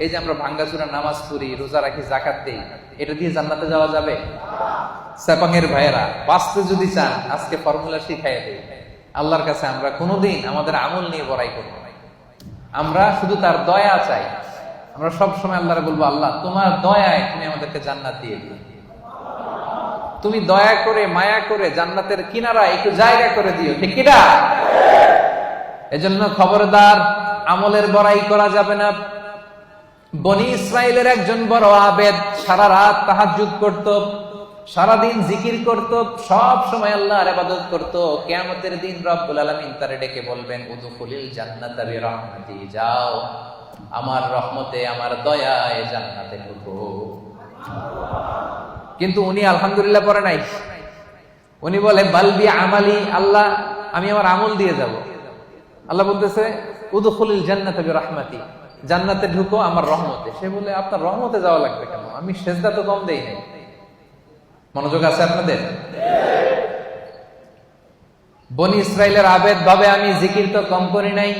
এই যে আমরা ভাঙ্গাচুরা নামাজ পড়ি, রোজা রাখি, যাকাত দেই, এটা দিয়ে জান্নাতে যাওয়া যাবে? সেপাঙের ভাইয়েরা, বাঁচতে যদি চান আজকে ফর্মুলা শিখাই দেই। আল্লাহর কাছে আমরা কোনোদিন আমাদের আমল নিয়ে বড়াই করব না, আমরা শুধু তার দয়া চাই। আমরা সব সময় আল্লাহরে বলবো, আল্লাহ তোমার দয়ায় তুমি আমাদেরকে জান্নাত দিয়ে দিও, তুমি দয়া করে মায়া করে জান্নাতের কিনারা একটু জায়গা করে দিও, ঠিক কিনা? এজন্য খবরদার, আমলের বড়াই করা যাবে না। বনি ইসরাইলের একজন বড় আবেদ, সারা রাত তাহাজ্জুদ করত, সারাদিন জিকির করত, সব সময় আল্লাহর ইবাদত করত। কিয়ামতের দিন রব্বুল আলামিন তারে ডেকে বলবেন, উদখুলিল জান্নাতা বিরহমাতি, যাও আমার রহমতে, আমার দয়ায় জান্নাতে ঢুকো। কিন্তু উনি আলহামদুলিল্লাহ পড়ে নাই, উনি বলে বালবি আমালি, আল্লাহ আমি আমার আমল দিয়ে যাব। আল্লাহ বলতেছে উদখুলিল জান্নাতা বিরহমাতি, জান্নাতে ঢুকো আমার রহমতে। সে বলে আপনার রহমতে যাওয়া লাগবে কেন, আমি সেজদা তো কম দেই নাই। মনোযোগ আছে আপনাদের? বনি ইসরাইলের আবেদ ভাবে, আমি জিকির তো কম করি নাই,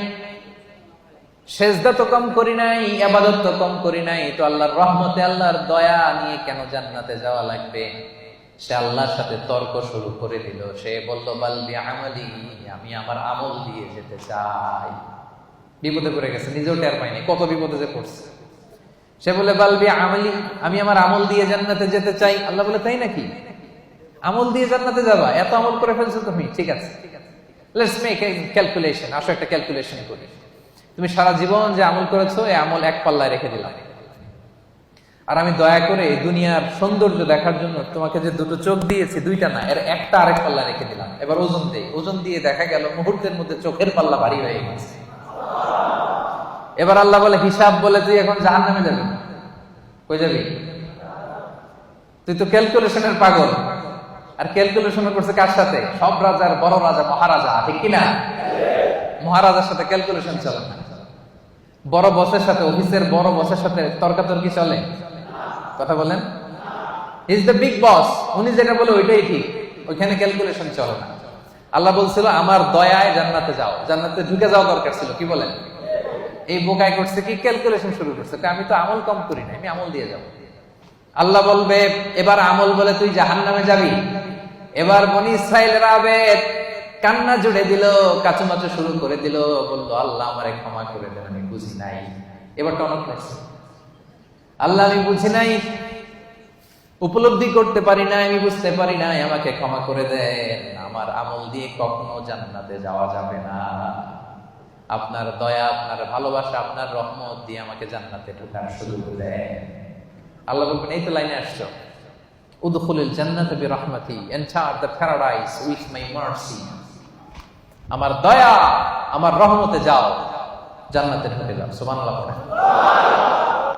সেজদা তো কম করি নাই, ইবাদত তো কম করি নাই, তো আল্লাহর রহমতে, আল্লাহর দয়া নিয়ে কেন জান্নাতে যাওয়া লাগবে? সে আল্লাহর সাথে তর্ক শুরু করে দিল। সে বলল বালবি আমালি, আমি আমার আমল দিয়ে যেতে চাই। বিপদে পড়ে গেছে, নিজেও টের পায়নি কত বিপদে যে পড়ছে। সে বলে বালবি আমালি, আমি আমার আমল দিয়ে জান্নাতে যেতে চাই। আল্লাহ বলে তাই নাকি, আমল দিয়ে জান্নাতে যাবা? এত আমল করে ফেলছো তুমি, ঠিক আছে, লেটস মেক এ ক্যালকুলেশন, আসো একটা ক্যালকুলেশন করি। তুমি সারা জীবন যে আমল করেছো, এই আমল এক পাল্লায় রেখে দিলাম, আর আমি দয়া করে দুনিয়ার সৌন্দর্য দেখার জন্য তোমাকে যে দুটো চোখ দিয়েছি, দুইটা না, এর একটা আরেক পাল্লা রেখে দিলাম। এবার ওজন দেই, ওজন দিয়ে দেখা গেল মুহূর্তের মধ্যে চোখের পাল্লা ভারী হয়ে গেছে। এবার আল্লাহ বলে হিসাব বলে, তুই এখন জাহান্নামে যাবি। কই যাবি? তুই তো ক্যালকুলেশনের পাগল। আর ক্যালকুলেশন করছে কার সাথে? সব রাজার বড় রাজা, মহারাজা, ঠিক কিনা? মহারাজার সাথে ক্যালকুলেশন চলে না। বড় বসের সাথে, অফিসের বড় বসের সাথে তর্কাতর্কি চলে? কথা বলেন। ইজ দ্য বিগ বস, উনি যেটা বলে ওইটাই ঠিক, ওইখানে ক্যালকুলেশন চলে না। আল্লাহ বলছিল আমার দয়ায় জান্নাতে যাও, জান্নাতে ঢুকে যাওয়া দরকার ছিল। কি বলেন? এই বোকায় করছে কি, ক্যালকুলেশন শুরু করছে, আমি তো আমল কম করি না, আমি আমল দিয়ে যাব। আল্লাহ বলবে এবার আমল বলে তুই জাহান্নামে যাবি। এবার বনি ইসরাইলের আবেদ কান্না জুড়ে দিল, কাচুমাচু শুরু করে দিল, বললো আল্লাহ আমারে ক্ষমা করে দেন, আমি বুঝি নাই। এবার টনক লাগছে, আল্লাহ আমি বুঝি নাই, উপলব্ধি করতে পারি না, আমি বুঝতে পারি না, আমাকে ক্ষমা করে দেন। আমার আমল দিয়ে কখনো জান্নাতে যাওয়া যাবে না, আপনার দয়া, আপনার ভালোবাসা, আপনার রহমত দিয়ে আমাকে জান্নাতে ঢোকার সুযোগ দেন। আল্লাহ বলবেন এই তো লাইনে আসছো, উদখুলিল জান্নাতা বিরহমাতি, enter the paradise with my mercy. আমার দয়া, আমার রহমতে যাও, জান্নাতে ঢুকে যাও। সুবহানাল্লাহ।